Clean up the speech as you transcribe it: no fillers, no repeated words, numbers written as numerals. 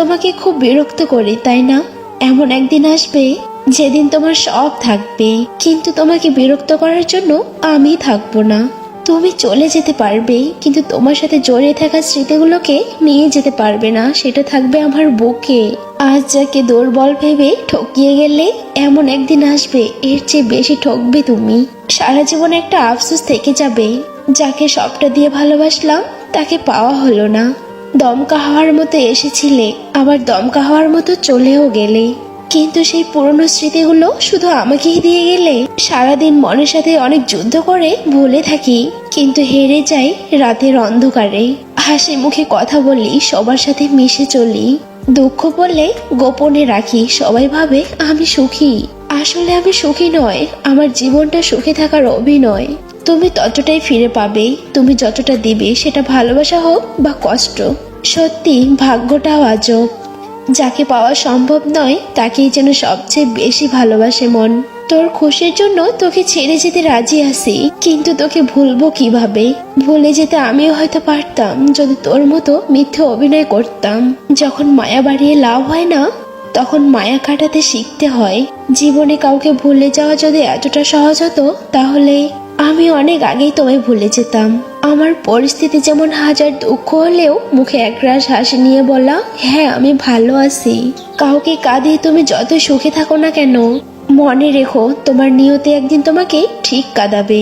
তোমাকে খুব বিরক্ত করি, তাই না? এমন একদিন আসবে যেদিন তোমার সব থাকবে, কিন্তু তোমাকে বিরক্ত করার জন্য আমি থাকবো না। তুমি চলে যেতে পারবে, কিন্তু তোমার সাথে জড়িয়ে থাকা স্মৃতিগুলোকে নিয়ে যেতে পারবে না, সেটা থাকবে আমার বুকে। আজ যাকে দুর্বল ভেবে ঠকিয়ে গেলে, এমন একদিন আসবে এর চেয়ে বেশি ঠকবে তুমি। সারা জীবন একটা আফসোস থেকে যাবে, যাকে সবটা দিয়ে ভালোবাসলাম তাকে পাওয়া হলো না। দমকা হওয়ার মতো এসেছিলে, আবার দমকা হওয়ার মতো চলেও গেলে, কিন্তু সেই পুরনো স্মৃতিগুলো শুধু আমাকেই দিয়ে গেলে। সারাদিন মনের সাথে অনেক যুদ্ধ করে ভুলে থাকি, কিন্তু হেরে যাই রাতের অন্ধকারে। হাসি মুখে কথা বলি, সবার সাথে মিশে চলি, দুঃখ বললে গোপনে রাখি। সবাই ভাবে আমি সুখী, আসলে আমি সুখী নয়। আমার জীবনটা সুখে থাকার অভিনয়। তুমি ততটাই ফিরে পাবে, তুমি যতটা দিবে, সেটা ভালোবাসা হোক বা কষ্ট। সত্যি ভাগ্যটাও আজব, যাকে পাওয়া সম্ভব নয় তাকেই যেন সবচেয়ে বেশি ভালোবাসে মন। তোর খুশির জন্য তোকে ছেড়ে যেতে রাজি আছি, কিন্তু তোকে ভুলবো কিভাবে? ভুলে যেতে আমিও হয়তো পারতাম যদি তোর মতো মিথ্যে অভিনয় করতাম। যখন মায়া বাড়িয়ে লাভ হয় না, তখন মায়া কাটাতে শিখতে হয়। জীবনে কাউকে ভুলে যাওয়া যদি এতটা সহজ হতো, তাহলে আমি অনেক আগেই তোমায় ভুলে যেতাম। আমার পরিস্থিতি যেমন হাজার দুঃখ হলেও মুখে একরাশ হাসি নিয়ে বলা, হ্যাঁ আমি ভালো আছি। কাউকে কাঁদিয়ে তুমি যতই সুখে থাকো না কেন, মনে রেখো তোমার নিয়তি একদিন তোমাকে ঠিক কাঁদাবে।